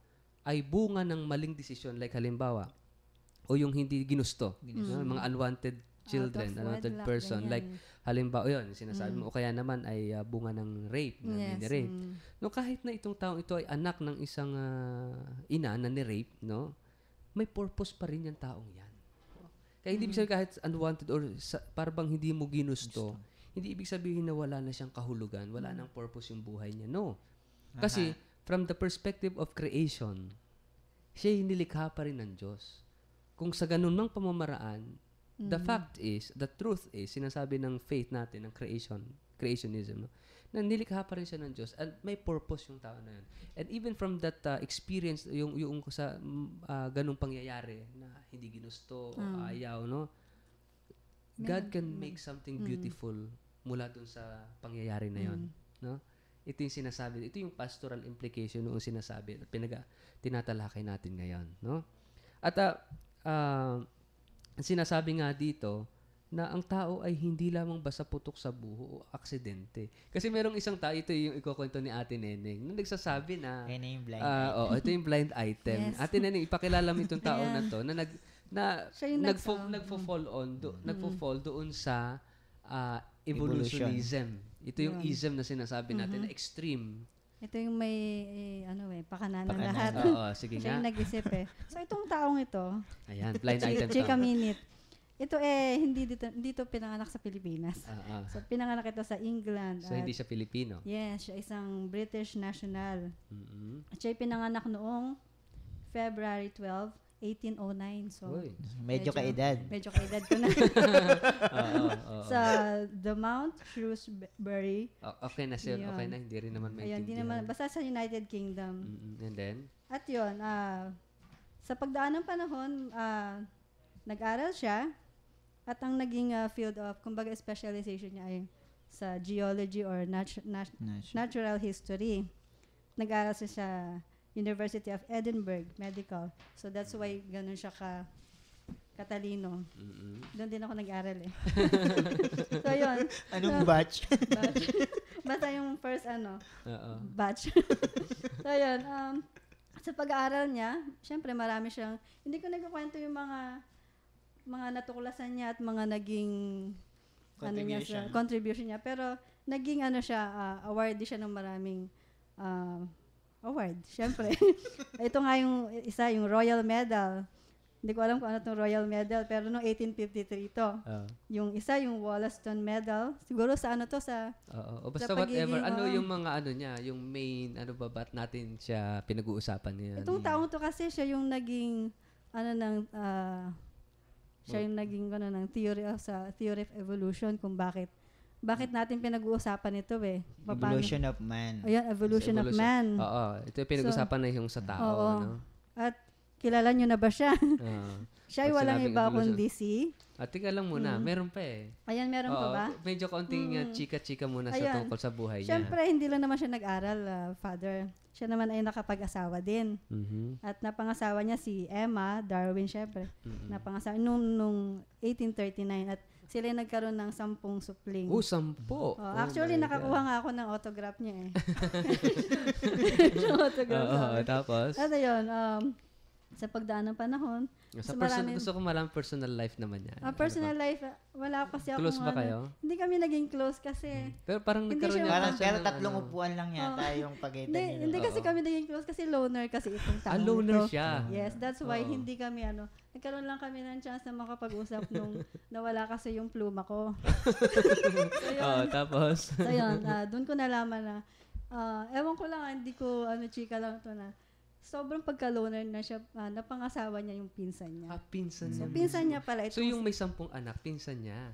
ay bunga ng maling desisyon, like halimbawa, o yung hindi ginusto, no? Mga unwanted children, unwanted person, like halimbawa, yun, sinasabi mo, o kaya naman ay bunga ng rape, na ni-rape. No, kahit na itong taong ito ay anak ng isang ina na ni-rape, no? May purpose pa rin yung taong yan. Kaya hindi ibig sabihin kahit unwanted or para bang hindi mo ginusto, hindi ibig sabihin na wala na siyang kahulugan, wala nang purpose yung buhay niya. No. Kasi from the perspective of creation, siya nilikha pa rin ng Diyos. Kung sa ganun mang pamamaraan, the truth is, sinasabi ng faith natin, ng creationism, no? Na nilikha pa rin siya ng Diyos at may purpose yung tao na yun. And even from that experience, yung sa ganung pangyayari na hindi ginusto, ayaw, no? God can make something beautiful mula dun sa pangyayari na yun, no? Ito yung sinasabi, ito yung pastoral implication noong sinasabi, tinatalakay natin ngayon, no? At sinasabi nga dito, na ang tao ay hindi lamang basta putok sa buho o aksidente. Kasi merong isang tao, ito yung ikukwento ni Ate Neneng, na nagsasabi na, Kaya na yung blind ito yung blind item. Yes. Ate Neneng, ipakilala mo itong tao na to, na Siya yung nagfo-fall doon sa evolutionism. Ito yung ism na sinasabi natin, na extreme. Ito yung may, pakananan lahat. Oo, sige Siya nga. yung nag-isip So, itong taong ito, Ayan, blind item Chika to. Minute. Ito hindi dito pinanganak sa Pilipinas. So, pinanganak ito sa England. So, hindi siya Filipino. Yes, siya isang British national. Mm-hmm. At siya pinanganak noong February 12, 1809. So, Uy. Medyo kaedad. Medyo kaedad ko na. Oo. Sa the Mount Shrewsbury. Okay na siya. Yun. Okay na. Hindi rin naman Ayun, hindi naman. Basta sa United Kingdom. And then? At yun, sa pagdaan ng panahon, nag-aral siya. At ang naging field of, kumbaga specialization niya ay sa geology or natural history. Nag-aral siya sa University of Edinburgh Medical. So that's why ganun siya katalino. Doon din ako nag-aral So yun. Anong batch? Basta yung first Oo. batch. So, ayun. Sa pag-aaral niya, syempre marami siyang, hindi ko nagkukwento yung mga natuklasan niya at mga naging contribution niya. Pero naging awardee siya ng maraming award, syempre. Ito nga yung isa, yung Royal Medal. Hindi ko alam kung ano itong Royal Medal, pero noong 1853 ito. Yung isa, yung Wollaston Medal. Siguro sa Oo. O basta sa whatever. pagiging, Ano yung mga niya, yung main, ba't natin siya pinag-uusapan niya? itong taong to kasi siya yung naging, siya yung naging, ng theory of evolution, kung bakit natin pinag-uusapan ito Evolution of man. Ayun, evolution of man. Oo. Ito yung pinag-uusapan na yung sa tao, Oo. no? At kilala nyo na ba siya? Oo. Siya ay Pag walang sinabing iba evolution. kundi si... At tika lang muna, meron pa Ayan, meron pa Oo, ba? medyo kaunting chika-chika muna sa Ayan. tungkol sa buhay niya. Siyempre, hindi lang naman siya nag-aral, Father. Siya naman ay nakapag-asawa din. Mhm. At napangasawa niya si Emma Darwin, syempre. Napangasawa nung 1839. At sila ay nagkaroon ng 10 supling. 10. Actually, my nakakuha God. nga ako ng autograph niya Yung autograph sa Oo, akin. tapos? At ayun, sa pagdaan ng panahon, Sa so maraming- gusto ko malang personal life naman niya. personal life, wala kasi ako. Close ba kayo? Hindi kami naging close kasi. Pero parang Hindi nagkaroon siya- yata Parang, siya pero ng tatlong upuan lang yata yung pagitan nila. Hindi kasi kami naging close kasi loner kasi itong taong loner ito. siya. Yes, that's why Oo. hindi kami nagkaroon lang kami ng chance na makapag-usap nung nawala kasi yung pluma ko. Oo, tapos? So yun, doon ko nalaman na, ewan ko lang, hindi ko, chika lang to na, sobrang pagka-loner na siya, napangasawa niya yung pinsan niya. Pinsan So, niya. pinsan niya pala, So, yung may 10 anak, pinsan niya.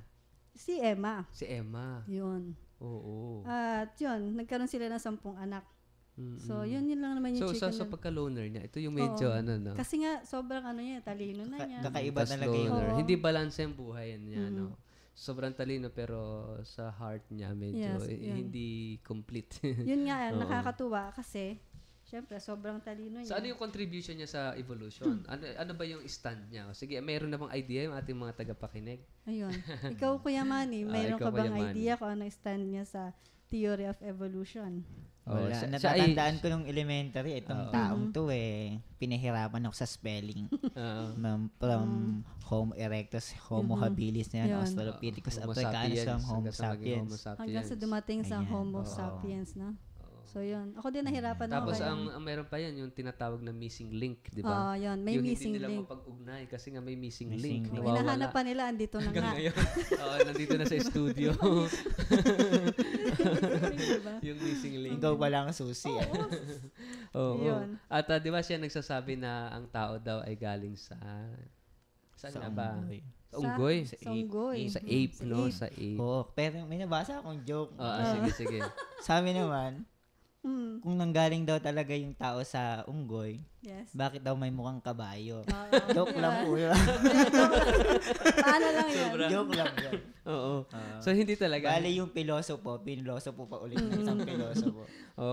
si Emma. Si Emma. Yun. Oo. At yun, nagkaroon sila ng 10 anak. Mm-mm. So, yun lang naman yung So, chika sa na. pagka-loner niya, ito yung medyo Oo. no? Kasi nga, sobrang talino na niya. Kakaiba Tas talaga yung... loner. Oo. Hindi balance yung buhay niya, Mhm. no? Sobrang talino pero sa heart niya medyo Yes, yun. hindi complete. Yun nga, Oo. nakakatuwa kasi, syempre, sobrang talino niya. So ano yung contribution niya sa evolution? Ano ba yung stand niya? Sige, mayroon na bang idea yung ating mga tagapakinig? Ayun. Ikaw, Kuya Manny, mayroon ikaw, ka bang Kuya Manny. idea kung ano yung stand niya sa theory of evolution? Wala. siya ay- Natatandaan ko nung elementary, itong Oo. taong to pinahirapan ako sa spelling. Oo. From Homo erectus, Homo habilis na yan, Yun. Australopithecus Homo africanus, sapiens, from Homo hanggang sa maging Homo sapiens. Hanggang sa sapiens. dumating sa Ayan. Homo Oo. sapiens, no? So, yun. Ako din nahirapan ako. Tapos kaya- ang meron pa yan, yung tinatawag na missing link, di Oo, ba? yun. May yung missing hindi nila link. mapag-ugnay kasi nga may missing Missing link. link. Hinahanap pa nila, andito na Hanggang nga. ngayon. Oo, nandito na sa studio. Diba? yung missing link. Ikaw pala ang susi. Oo. Yun. At di ba siya nagsasabi na ang tao daw ay galing sa... Saan nga ba? Sa unggoy. Sa unggoy. Sa ape, Sa no? ape. Sa ape. Oo, pero may nabasa akong joke. Sige, sige. Sabi naman, Hmm, kung nanggaling daw talaga yung tao sa unggoy, yes. bakit daw may mukhang kabayo? Oo. Joke lang po yun. Paano lang yan? Joke lang yun. Oo. So, hindi talaga. Bali yung pilosopo pa ulit ng isang pilosopo.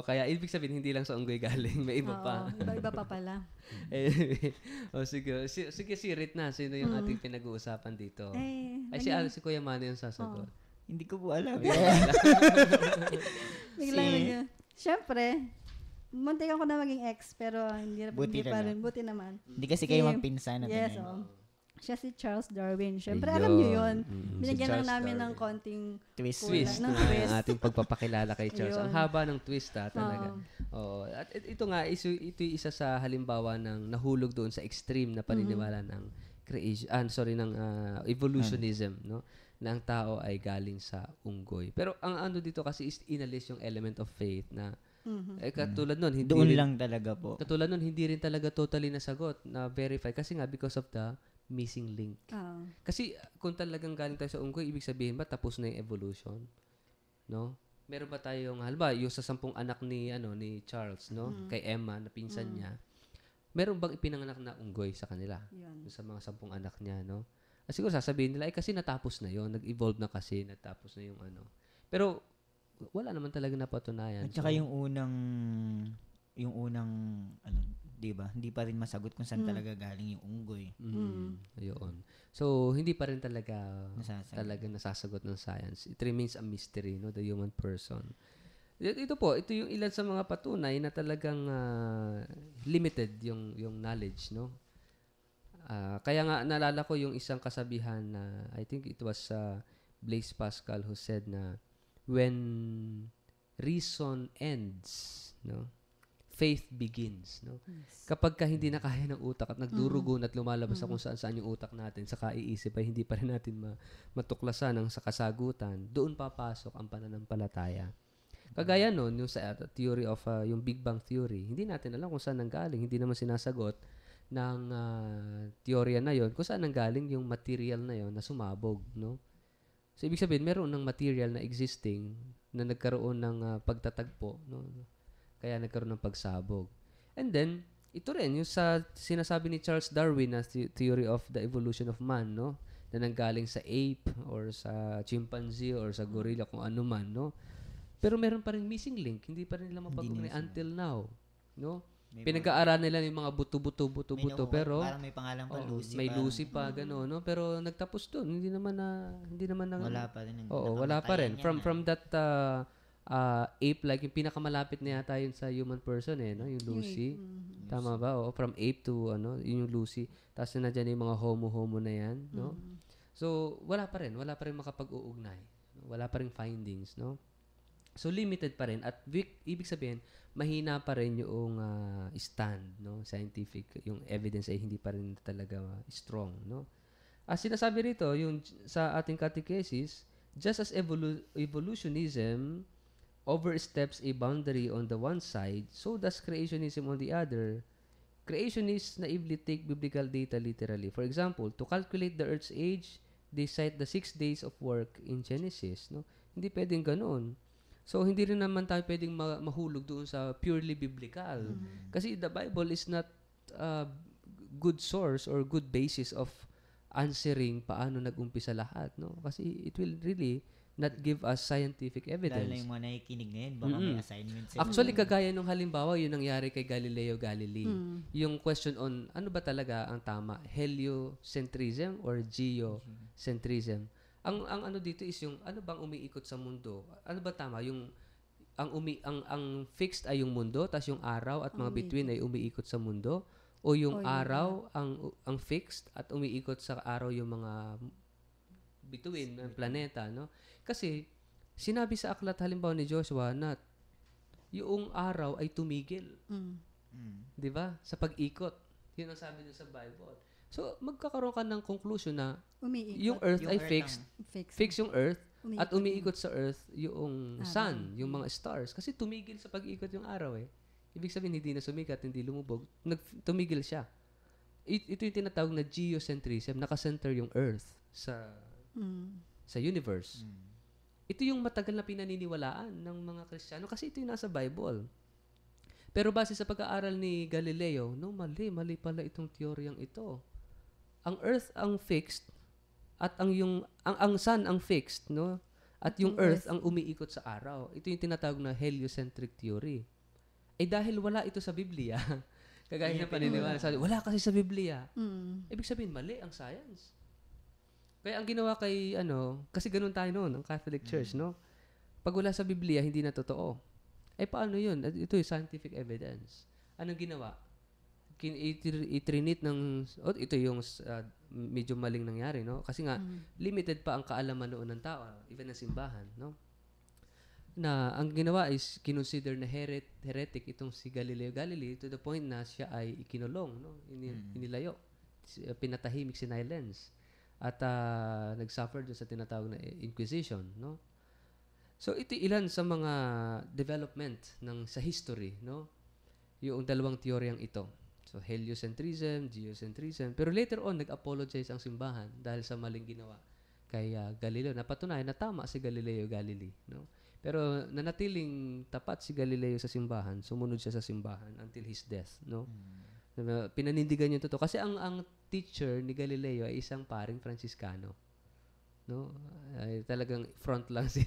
Kaya ibig sabihin, hindi lang sa unggoy galing. May iba pa. Oo, iba-iba pa pala. Anyway. Sige. Sige, si Rit na. Sino yung ating pinag-uusapan dito? Si Kuya Manny yung sasagot. Hindi ko po alam. Biglang Si- nag- Siyempre, muntik ako na maging ex, pero hindi Buti hindi na pa lang. rin. Buti naman. Hindi kasi kayo magpinsan na Yes, pinay. oo. Siya si Charles Darwin. Siyempre, Ayun. alam niyo yun. Mm, Binigyan si lang Charles namin ng Darwin. konting Twist. Twist ng na twist. ang ating pagpapakilala kay Charles. Ayun. Ang haba ng twist talaga. Oo. At ito nga, ito yung isa sa halimbawa ng nahulog doon sa extreme na paniniwala ng creation, ng evolutionism, no? Na ang tao ay galing sa unggoy. Pero ang ano dito kasi is inalis yung element of faith na katulad nun, hindi Doon rin, lang talaga po. katulad nun, hindi rin talaga totally nasagot na verify kasi nga because of the missing link. Oo. Kasi kung talagang galing tayo sa unggoy, ibig sabihin ba tapos na yung evolution? No? Meron ba tayong, halimbawa, yung sa 10 anak ni Charles, no? Kay Emma, na pinsan niya. Meron bang ipinanganak na unggoy sa kanila? Yun. Sa mga 10 anak niya, no? Siguro sasabihin nila, kasi natapos na yon, nag-evolve na kasi, natapos na yung ano. Pero, wala naman talaga napatunayan. At saka yung unang, di ba? Hindi pa rin masagot kung saan talaga galing yung unggoy. Ayun. So, hindi pa rin talaga Nasasagot. nasasagot ng science. It remains a mystery, no? The human person. Ito yung ilan sa mga patunay na talagang limited yung knowledge, no? Kaya nga naalala ko yung isang kasabihan na I think it was Blaise Pascal who said na when reason ends, no? Faith begins, no? Kapag ka hindi na kaya ng utak at nagdurugon at lumalabas sa kung saan yung utak natin sa kaiisip ay hindi pa rin natin matuklasan ang sa kasagutan, doon papasok ang pananampalataya. Kagaya nun, yung sa theory of yung Big Bang Theory, hindi natin alam kung saan nanggaling. Hindi naman sinasagot ng teorya na yon kung saan nanggaling yung material na yon na sumabog, no? So, ibig sabihin, meron ng material na existing na nagkaroon ng pagtatagpo, no? Kaya nagkaroon ng pagsabog. And then, ito rin, yung sa sinasabi ni Charles Darwin na theory of the evolution of man, no? Na nanggaling sa ape or sa chimpanzee or sa gorilla, kung ano man, no? Pero meron pa rin missing link. Hindi pa rin nila mapag-ugnay until now, no? Pinag-aaralan nila yung mga buto-buto, pero parang may pangalan pa, Lucy. may Lucy pa, gano'n, no? Pero nagtapos doon. Hindi naman wala pa rin. wala pa rin. From that ape-like, yung pinakamalapit na yata yun sa human person, no? Yung Lucy. Tama ba? Oo, from ape to, yun yung Lucy. Tapos na dyan yung mga homo na yan, no? So, wala pa rin makapag-uugnay. Wala pa rin findings, no? So, limited pa rin. At ibig sabihin, mahina pa rin yung stand, no? Scientific. Yung evidence ay hindi pa rin talaga strong, no? As sinasabi rito, yung sa ating catechesis, just as evolutionism oversteps a boundary on the one side, so does creationism on the other. Creationists naively take biblical data literally. For example, to calculate the Earth's age, they cite the 6 days of work in Genesis, no? Hindi pwedeng ganoon. So, hindi rin naman tayo pwedeng mahulog doon sa purely biblical. Kasi the Bible is not a good source or good basis of answering paano nag-umpisa lahat, no? Kasi it will really not give us scientific Dahil na evidence. yung mga nakikinig ngayon, baka may assignment sila. Actually, kagaya nung halimbawa, yun nangyari kay Galileo Galilei. Yung question on, ano ba talaga ang tama? Heliocentrism or geocentrism? Ang ano dito is yung ano bang umiikot sa mundo? Ano ba tama? Yung ang fixed ay yung mundo, tas yung araw at mga between ay umiikot sa mundo, o yung araw ang fixed at umiikot sa araw yung mga between ng planeta, no? Kasi sinabi sa aklat halimbawa ni Joshua na yung araw ay tumigil. 'Di ba? Sa pag-ikot. 'Yun ang sabi dun sa Bible. So, magkakaroon ka ng conclusion na yung earth ay fixed. Fixed yung earth at umiikot sa earth yung sun, yung mga stars. Kasi tumigil sa pag-ikot yung araw eh. Ibig sabihin, hindi na sumikat, hindi lumubog. Tumigil siya. Ito yung tinatawag na geocentrism. Nakacenter yung earth sa universe. Ito yung matagal na pinaniniwalaan ng mga Kristiyano kasi ito yung nasa Bible. Pero base sa pag-aaral ni Galileo, no, mali pala itong teoryang ito. Ang earth ang fixed at ang sun ang fixed, no? At yung earth ang umiikot sa araw. Ito yung tinatawag na heliocentric theory. Eh dahil wala ito sa Biblia, kagaya ng paniniwala, wala kasi sa Biblia. Ibig sabihin, mali ang science. Kaya ang ginawa kay, kasi ganun tayo noon, ang Catholic Church, no? Pag wala sa Biblia, hindi na totoo. Eh, paano yun? Ito yung scientific evidence. Anong ginawa? Itrinit ng, ito yung medyo maling nangyari, no? Kasi nga, limited pa ang kaalaman noon ng tao, even ng simbahan, no? Na ang ginawa is kinonsider na heretic itong si Galileo Galilei to the point na siya ay ikinulong, no? Inilayo. Pinatahimik, sinilence. At nag-suffer doon sa tinatawag na Inquisition, no? So, ito ilan sa mga development sa history, no? Yung dalawang teoryang ito. So, heliocentrism, geocentrism. Pero later on, nag-apologize ang simbahan dahil sa maling ginawa kay Galileo. Napatunayan na tama si Galileo Galilei, no? Pero nanatiling tapat si Galileo sa simbahan, sumunod siya sa simbahan until his death, no? Pinanindigan niya totoo. Kasi ang teacher ni Galileo ay isang paring Franciscano. No? Ay, talagang front lang si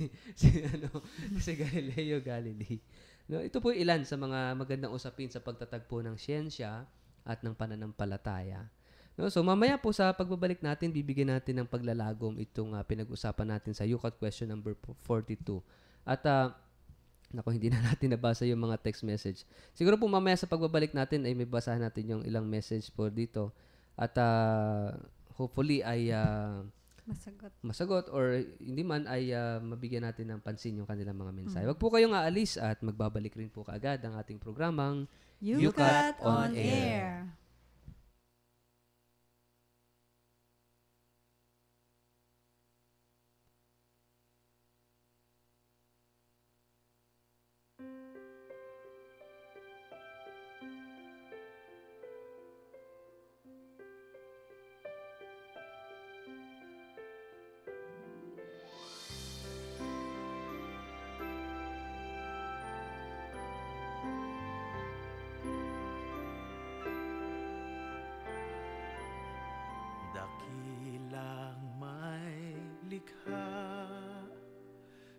Galileo Galilei. No, ito po ilan sa mga magandang usapin sa pagtatagpo ng siyensya at ng pananampalataya. No, so mamaya po sa pagbabalik natin, bibigyan natin ng paglalagom itong pinag-usapan natin sa UCAT question number 42. At Naku, hindi na natin nabasa yung mga text message. Siguro po mamaya sa pagbabalik natin ay may basahan natin yung ilang message po dito. At hopefully ay Masagot. masagot or hindi man ay mabigyan natin ng pansin yung kanilang mga mensahe. Huwag po kayong aalis at magbabalik rin po kaagad ang ating programang Yukat on Air. Dakilang may likha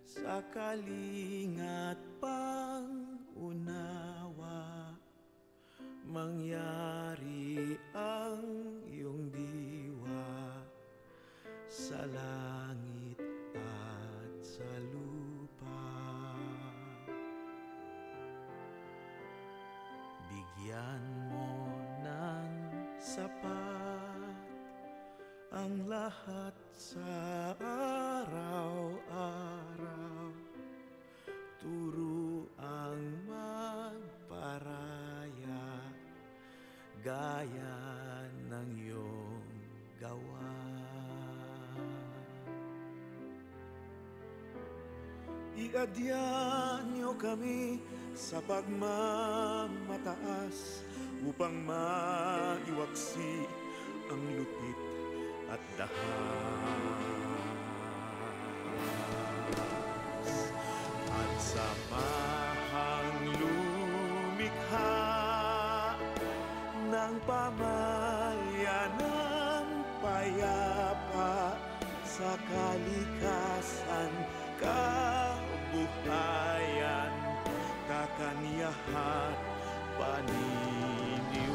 sa kalingat pang-unawa, mangyari ang iyong diwa sa langit at sa lupa. Bigyan mo ng sapat ang lahat sa araw-araw, turo ang magparaya, gaya ng iyong gawa. Iadyan niyo kami sa pagmamataas upang maiwaksi ang lupit at dahas, at samahang lumikha ng pamayanan payapa sa kalikasan, kabuhayan, kakanyahan, paniniwala.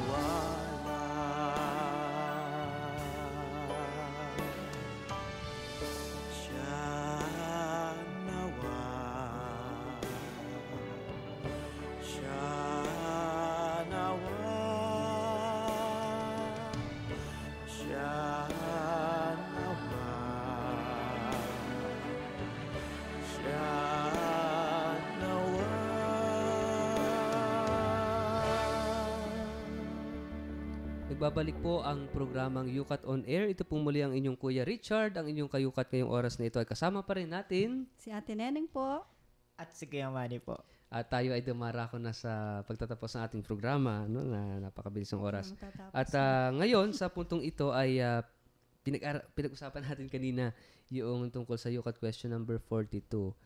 Nagbabalik po ang programang Yukat on Air. Ito pong muli ang inyong Kuya Richard. Ang inyong kayukat ngayong oras na ito ay kasama pa rin natin. Si Ate Neneng po. At si Kuya Manny po. At tayo ay dumarako na sa pagtatapos ng ating programa, no, na napakabilis ng oras. Matatapos At na. ngayon, sa puntong ito ay pinag-usapan natin kanina yung tungkol sa Yukat question number 42.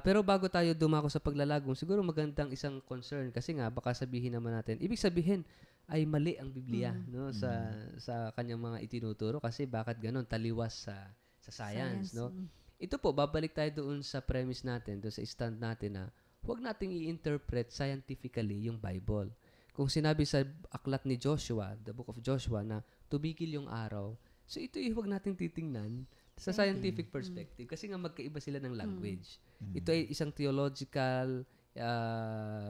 Pero bago tayo dumako sa paglalagong, siguro magandang isang concern kasi nga baka sabihin naman natin, ibig sabihin ay mali ang Biblia no sa kanyang mga itinuturo kasi bakit ganon taliwas sa science, no? Ito po babalik tayo doon sa premise natin, doon sa stand natin na huwag nating i-interpret scientifically yung Bible. Kung sinabi sa aklat ni Joshua, the book of Joshua, na tumigil yung araw, so ito huwag nating titingnan sa scientific perspective kasi nga magkaiba sila ng language. Ito ay isang theological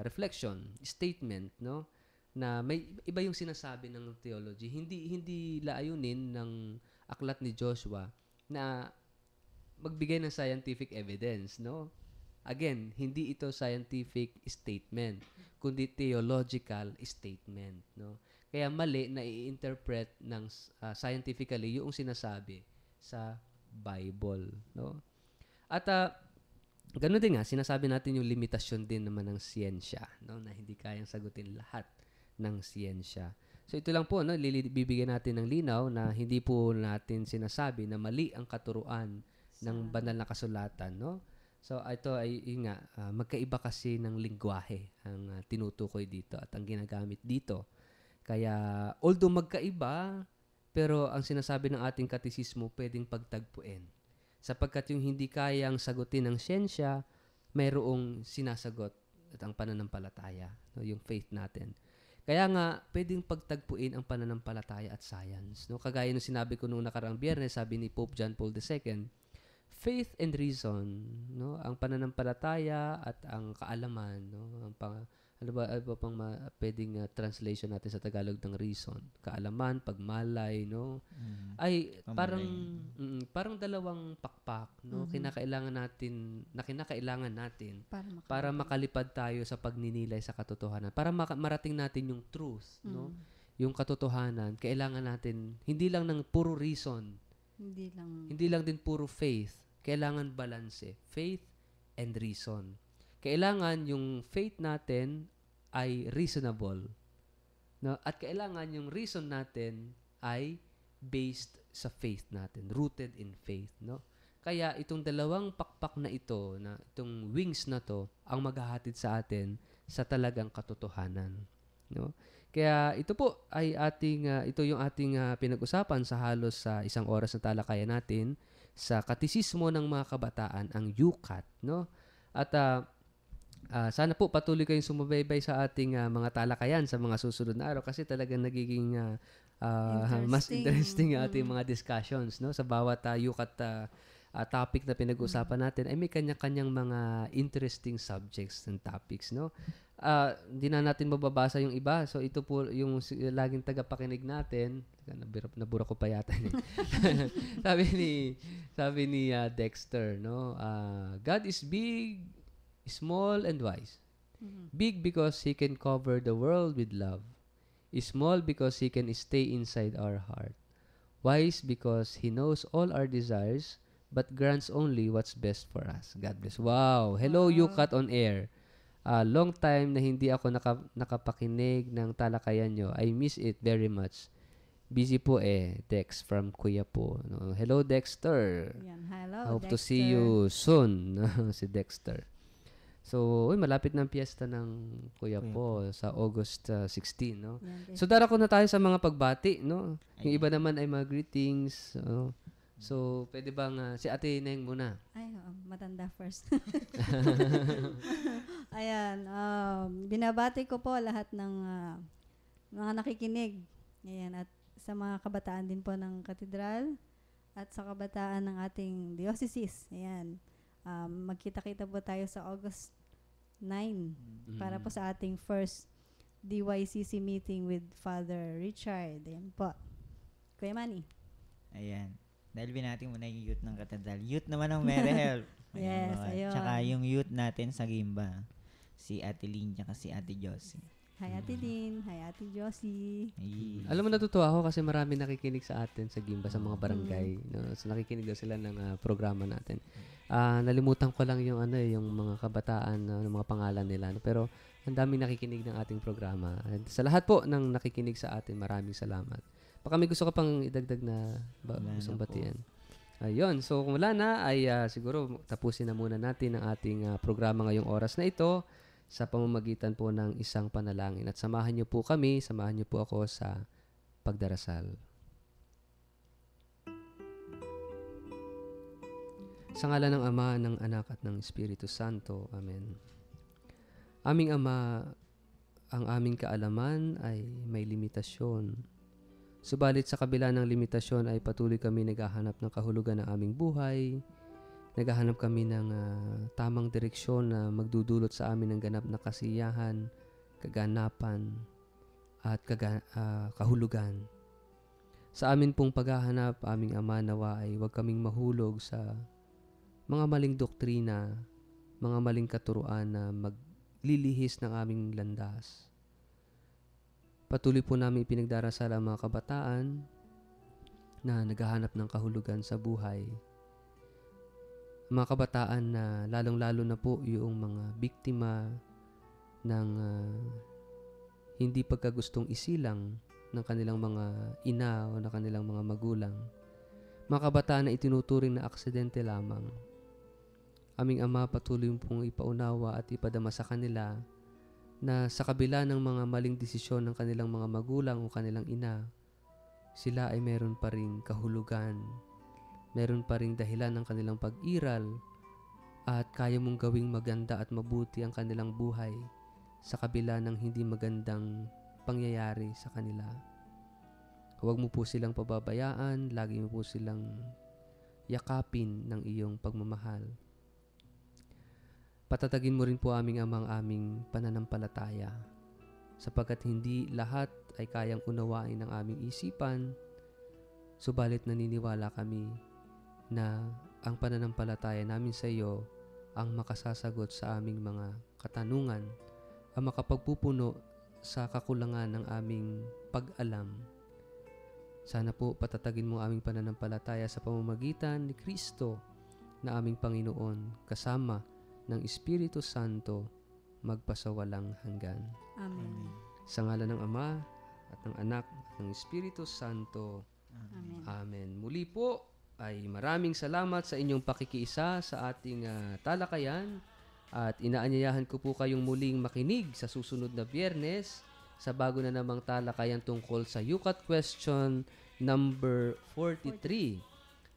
reflection, statement, no? Na may iba yung sinasabi ng theology. Hindi layunin ng aklat ni Joshua na magbigay ng scientific evidence, no? Again, hindi ito scientific statement, kundi theological statement, no? Kaya mali na i-interpret ng scientifically yung sinasabi sa Bible, no? At ganoon din nga, sinasabi natin yung limitasyon din naman ng siyensya, no? Na hindi kayang sagutin lahat ng siyensya. So ito lang po, no, bibigyan natin ng linaw na hindi po natin sinasabi na mali ang katuruan ng banal na kasulatan, no? So ito ay magkaiba kasi ng lingwahe ang tinutukoy dito at ang ginagamit dito. Kaya although magkaiba, pero ang sinasabi ng ating katisismo pwedeng pagtagpuin. Sapagkat yung hindi kayang sagutin ng siyensya, mayroong sinasagot at ang pananampalataya, no, yung faith natin. Kaya nga, pwedeng pagtagpuin ang pananampalataya at science. No? Kagaya nung sinabi ko nung nakaraang Biyernes, sabi ni Pope John Paul II, faith and reason, no? Ang pananampalataya at ang kaalaman, no? Ano ba pang pwedeng translation natin sa Tagalog ng reason? Kaalaman, pagmalay, no? Ay parang parang dalawang pakpak, no? Kinakailangan natin para makalipad tayo sa pagninilay sa katotohanan, para marating natin yung truth, no? Yung katotohanan, kailangan natin hindi lang ng puro reason, hindi lang din puro faith. Kailangan balanse, faith and reason. Kailangan yung faith natin ay reasonable, no? At kailangan yung reason natin ay based sa faith natin, rooted in faith, no? Kaya itong dalawang pakpak na ito, na itong wings na to, ang maghahatid sa atin sa talagang katotohanan, no? Kaya ito po ay ito yung ating pinag-usapan sa halos sa isang oras na talakayan natin sa katisismo ng mga kabataan, ang UCAT, no? At sana po patuloy kayong sumubaybay sa ating mga talakayan sa mga susunod na araw, kasi talagang nagiging mas interesting ang ating mga discussions, no? Sa bawat UCAT topic na pinag-uusapan natin ay may kanya-kanyang mga interesting subjects and topics, no? Hindi na natin mababasa yung iba. So ito po yung laging tagapakinig natin. Nabura ko pa yata. sabi ni Dexter, no? God is big, small, and wise. Big because He can cover the world with love. Small because He can stay inside our heart. Wise because He knows all our desires but grants only what's best for us. God bless. Wow! Hello, UCAT on air. Long time na hindi ako nakapakinig ng talakayan nyo. I miss it very much. Busy po Dex from Kuya po. No? Hello, Dexter. Yan, hello, Hope Dexter. to see you soon. Si Dexter. So, malapit ng piyesta ng Kuya po sa August 16, no? Yan, So, darako na tayo sa mga pagbati, no? Yung iba naman ay mga greetings. So, pwede bang si Ate Neng muna? Ay, matanda first. Ayan, binabati ko po lahat ng mga nakikinig. Ayan, at sa mga kabataan din po ng katedral at sa kabataan ng ating diocese. Ayan, magkita-kita po tayo sa August 9 para po sa ating first DYCC meeting with Father Richard. Ayan po. Kuya Manny. Ayan. Dahil binati mo na yung youth ng katedral. Youth naman ang Mere Help. Yes, ayun. Tsaka yung youth natin sa Gimba. Si Ate Lynn tsaka si Ate Josie. Hi Ate Lynn. Hi Ate Josie. Ay. Alam mo, natutuwa ako kasi marami nakikinig sa atin sa Gimba, sa mga barangay. No? So, nakikinig daw sila ng programa natin. Nalimutan ko lang yung yung mga kabataan, ng mga pangalan nila. No? Pero ang daming nakikinig ng ating programa. And sa lahat po ng nakikinig sa atin, maraming salamat. Baka may gusto ka pang idagdag na gustong batian. Ayun. So, kung wala na, ay siguro tapusin na muna natin ang ating programa ngayong oras na ito sa pamamagitan po ng isang panalangin. At samahan niyo po ako sa pagdarasal. Sa ngalan ng Ama, ng Anak at ng Espiritu Santo. Amen. Aming Ama, ang aming kaalaman ay may limitasyon. Subalit sa kabila ng limitasyon ay patuloy kami naghahanap ng kahulugan ng aming buhay. Naghahanap kami ng tamang direksyon na magdudulot sa amin ng ganap na kasiyahan, kaganapan, at kahulugan. Sa amin pong paghahanap, aming Ama, nawa ay huwag kaming mahulog sa mga maling doktrina, mga maling katuruan na maglilihis ng aming landas. Patuloy po namin ipinagdarasal ang mga kabataan na naghahanap ng kahulugan sa buhay. Mga kabataan na lalong-lalo na po yung mga biktima ng hindi pagkagustong isilang ng kanilang mga ina o ng kanilang mga magulang. Mga kabataan na itinuturing na aksidente lamang. Aming Ama, patuloy pong ipaunawa at ipadama sa kanila na sa kabila ng mga maling desisyon ng kanilang mga magulang o kanilang ina, sila ay meron pa ring kahulugan, meron pa ring dahilan ng kanilang pag-iral, at kaya mong gawing maganda at mabuti ang kanilang buhay sa kabila ng hindi magandang pangyayari sa kanila. Huwag mo po silang pababayaan, lagi mo po silang yakapin ng iyong pagmamahal. Patatagin mo rin po aming pananampalataya, sapagkat hindi lahat ay kayang unawain ng aming isipan, subalit naniniwala kami na ang pananampalataya namin sa iyo ang makasasagot sa aming mga katanungan, ang makapagpupuno sa kakulangan ng aming pag-alam. Sana po patatagin mo aming pananampalataya sa pamamagitan ni Kristo na aming Panginoon, kasama ng Espiritu Santo, magpasawalang hanggan. Amen. Sa ngalan ng Ama at ng Anak at ng Espiritu Santo. Amen. Amen. Muli po ay maraming salamat sa inyong pakikiisa sa ating talakayan, at inaanyayahan ko po kayong muling makinig sa susunod na Biyernes sa bago na namang talakayan tungkol sa Yukat Question number 43.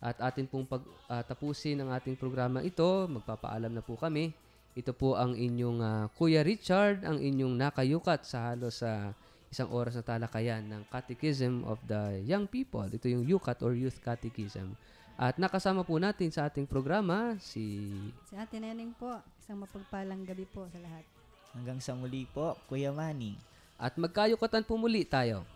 At atin pong tapusin ang ating programa ito. Magpapaalam na po kami. Ito po ang inyong Kuya Richard, ang inyong nakayukat sa halos sa isang oras na talakayan ng Catechism of the Young People. Ito yung Yukat or Youth Catechism. At nakasama po natin sa ating programa si Ate Neneng po, isang mapagpalang gabi po sa lahat. Hanggang sa muli po, Kuya Manny. At magkayukatan po muli tayo.